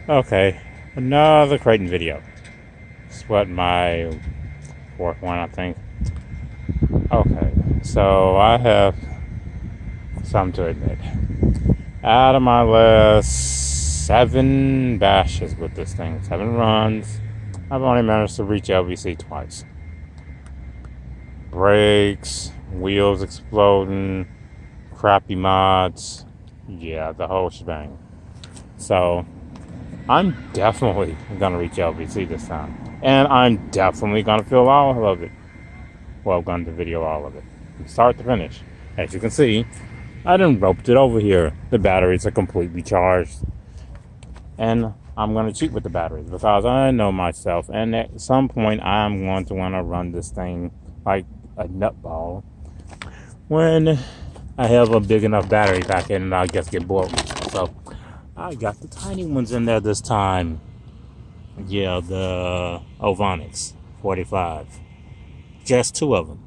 Okay, another Kraton video. It's what, my fourth one, I think. Okay, so I have something to admit. Out of my last 7 bashes with this thing, 7 runs, I've only managed to reach LVC twice. Brakes, wheels exploding, crappy mods, yeah, the whole shebang. So I'm definitely gonna reach LVC this time, and I'm definitely gonna film all of it. Well, gonna video all of it, from start to finish. As you can see, I done roped it over here. The batteries are completely charged, and I'm gonna cheat with the batteries because I know myself. And at some point, I'm going to want to run this thing like a nutball when I have a big enough battery pack in, and I just get bored with it. So I got the tiny ones in there this time. Yeah, the Ovonics 45. Just 2 of them.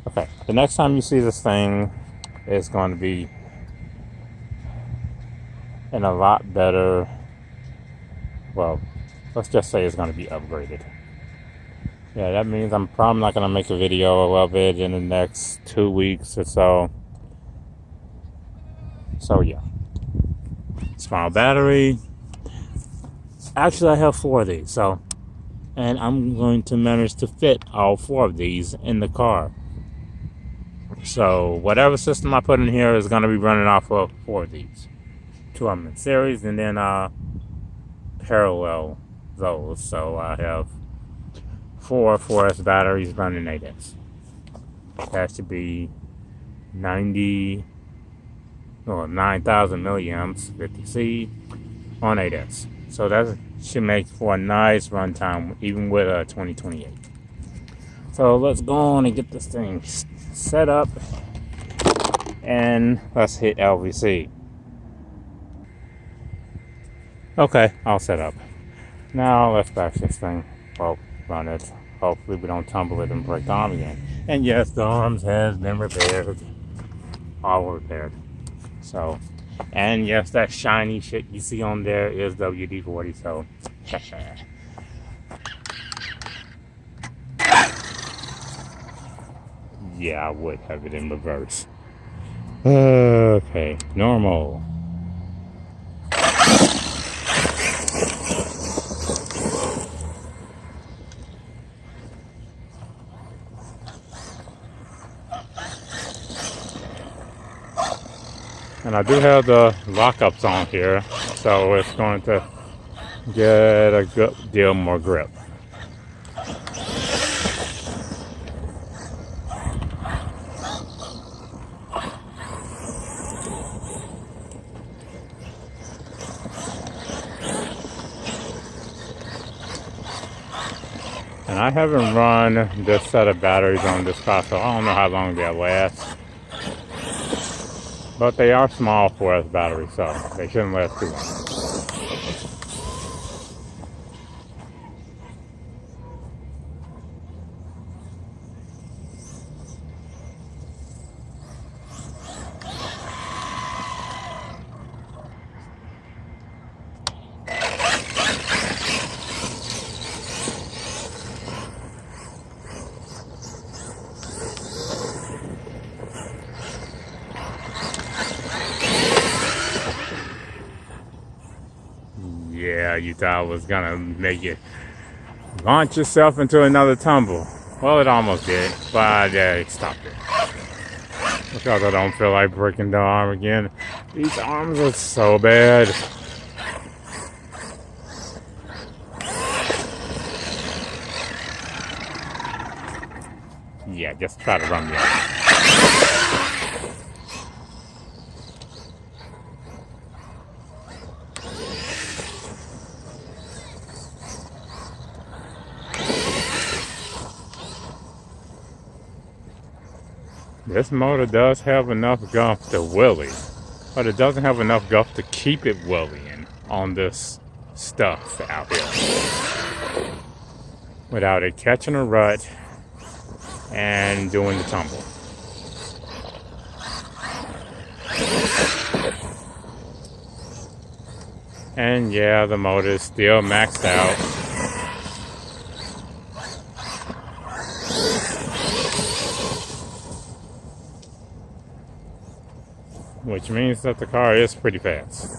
Okay, the next time you see this thing, it's going to be in a lot better, well, let's just say it's going to be upgraded. Yeah, that means I'm probably not going to make a video of it in the next 2 weeks or so. So yeah, small battery. Actually, I have 4 of these, and I'm going to manage to fit all 4 of these in the car. So whatever system I put in here is going to be running off of 4 of these. 2 of them in series, and then parallel those. So I have 4 4S batteries running 8S. That should be 9,000 milliamps, 50C on 8S. So that should make for a nice runtime, even with a 2028. So let's go on and get this thing set up, and let's hit LVC. Okay, all set up. Now let's bash this thing. Well, run it. Hopefully we don't tumble it and break the arm again. And yes, the arms has been repaired. All repaired. So, and yes, that shiny shit you see on there is WD-40, so yeah, I would have it in reverse. Okay, normal. And I do have the lockups on here, so it's going to get a good deal more grip. And I haven't run this set of batteries on this car, so I don't know how long they'll last. But they are small 4S batteries, so they shouldn't last too long. Yeah, you thought I was gonna make you launch yourself into another tumble. Well, it almost did, but I stopped it. Because I don't feel like breaking the arm again. These arms are so bad. Yeah, just try to run me out. This motor does have enough guff to wheelie, but it doesn't have enough guff to keep it wheeling on this stuff out here without it catching a rut and doing the tumble. And yeah, the motor is still maxed out. Which means that the car is pretty fast.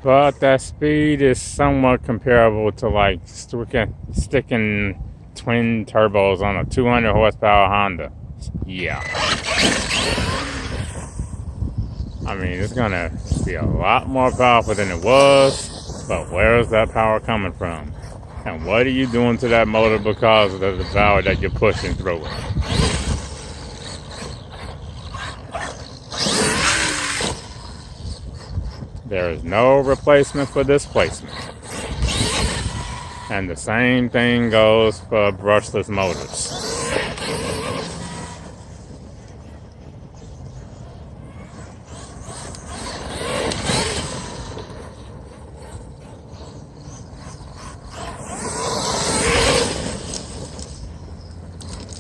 But that speed is somewhat comparable to like sticking twin turbos on a 200 horsepower Honda. Yeah. I mean, it's gonna be a lot more powerful than it was, but where is that power coming from? And what are you doing to that motor because of the power that you're pushing through it? There is no replacement for displacement. And the same thing goes for brushless motors.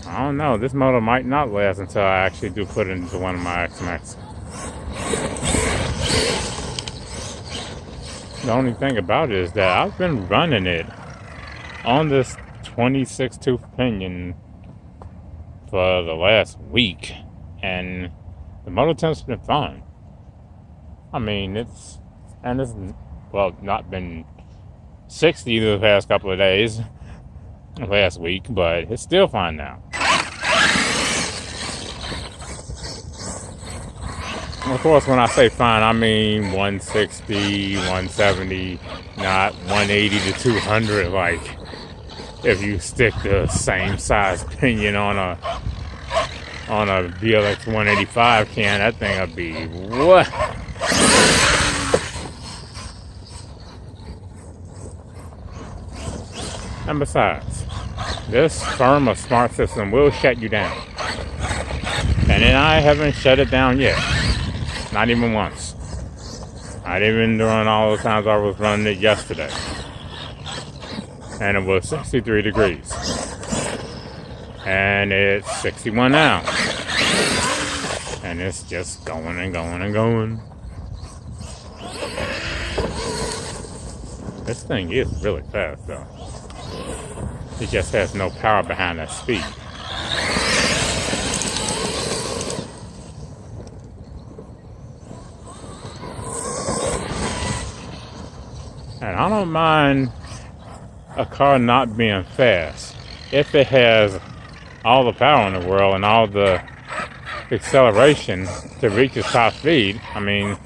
I don't know, this motor might not last until I actually do put it into one of my X-Max. The only thing about it is that I've been running it on this 26 tooth pinion for the last week, and the motor temp's been fine. I mean, it's not been 60 the past couple of days, last week, but it's still fine now. Of course, when I say fine, I mean 160, 170, not 180 to 200. Like, if you stick the same size pinion on a VLX 185 can, that thing would be what? And besides, this Arrma smart system will shut you down. And then I haven't shut it down yet. Not even once. Not even during all the times I was running it yesterday. And it was 63 degrees. And it's 61 now. And it's just going and going and going. This thing is really fast though. It just has no power behind that speed. And I don't mind a car not being fast if it has all the power in the world and all the acceleration to reach its top speed. I mean,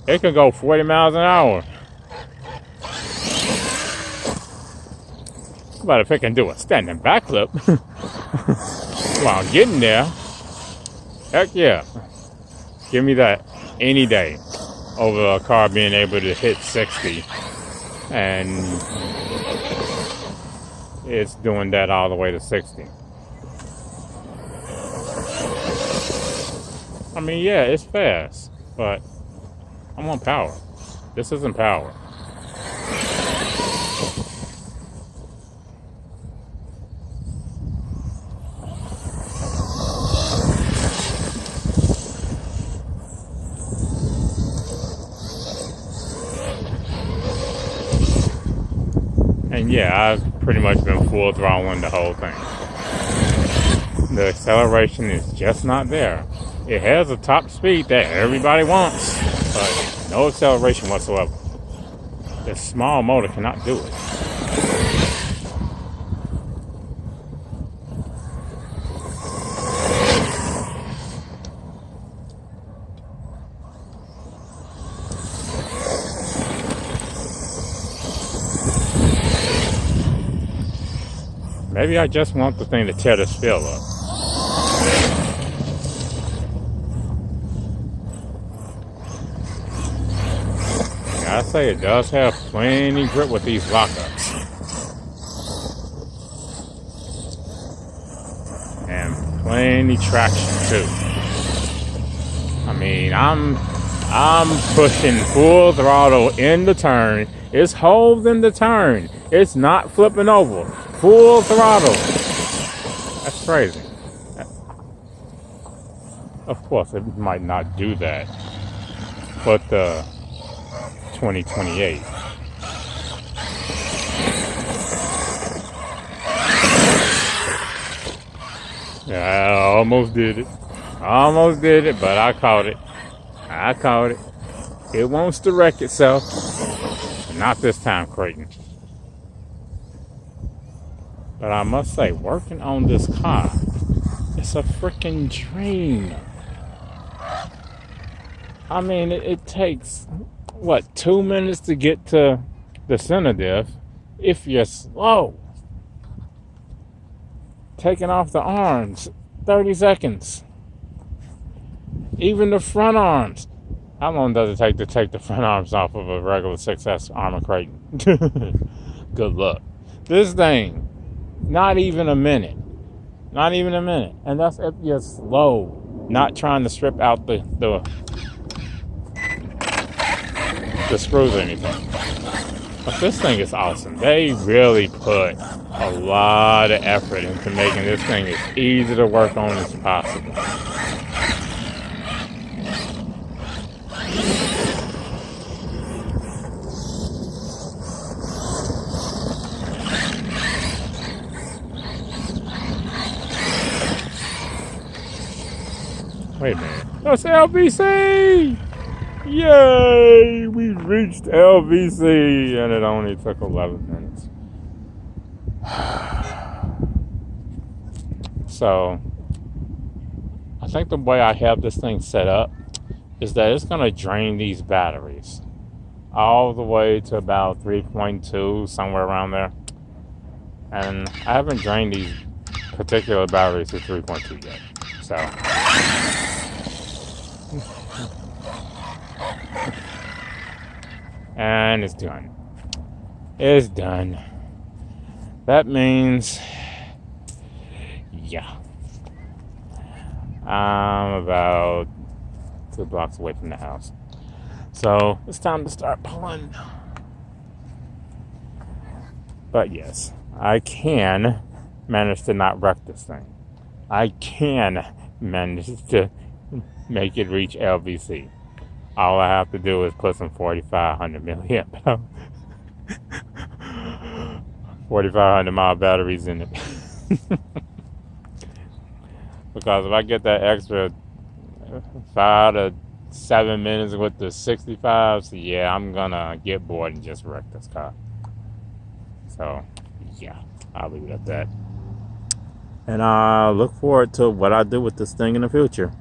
it could go 40 miles an hour. But if it can do a standing backflip while getting there, heck yeah. Give me that any day over a car being able to hit 60. And it's doing that all the way to 60. I mean, yeah, it's fast, but I want power. This isn't power. And yeah, I've pretty much been full throttling the whole thing. The acceleration is just not there. It has a top speed that everybody wants, but no acceleration whatsoever. This small motor cannot do it. Maybe I just want the thing to tear this field up. Gotta say, it does have plenty grip with these lockups. And plenty traction too. I mean, I'm pushing full throttle in the turn. It's holding the turn. It's not flipping over. full throttle. That's crazy. Of course, it might not do that, but 2028. Yeah, I almost did it. But I caught it. It wants to wreck itself. But not this time, Kraton. But I must say, working on this car, it's a freaking dream. I mean, it takes, 2 minutes to get to the center diff if you're slow. Taking off the arms, 30 seconds. Even the front arms. How long does it take to take the front arms off of a regular 6S Arrma Kraton? Good luck. This thing, not even a minute. And that's if you're slow. Not trying to strip out the screws or anything. But this thing is awesome. They really put a lot of effort into making this thing as easy to work on as possible. Wait a minute. That's LVC! Yay! We reached LVC, and it only took 11 minutes. So, I think the way I have this thing set up is that it's going to drain these batteries all the way to about 3.2, somewhere around there. And I haven't drained these particular batteries to 3.2 yet. So, and it's done. It's done. That means, yeah, I'm about 2 blocks away from the house. So it's time to start pulling. But yes, I can manage to not wreck this thing. I can manage to make it reach LVC. All I have to do is put some 4,500 milliamp 4,500 mile batteries in it. Because if I get that extra 5 to 7 minutes with the 65s, yeah, I'm gonna get bored and just wreck this car. So, yeah, I'll leave it at that. And I look forward to what I do with this thing in the future.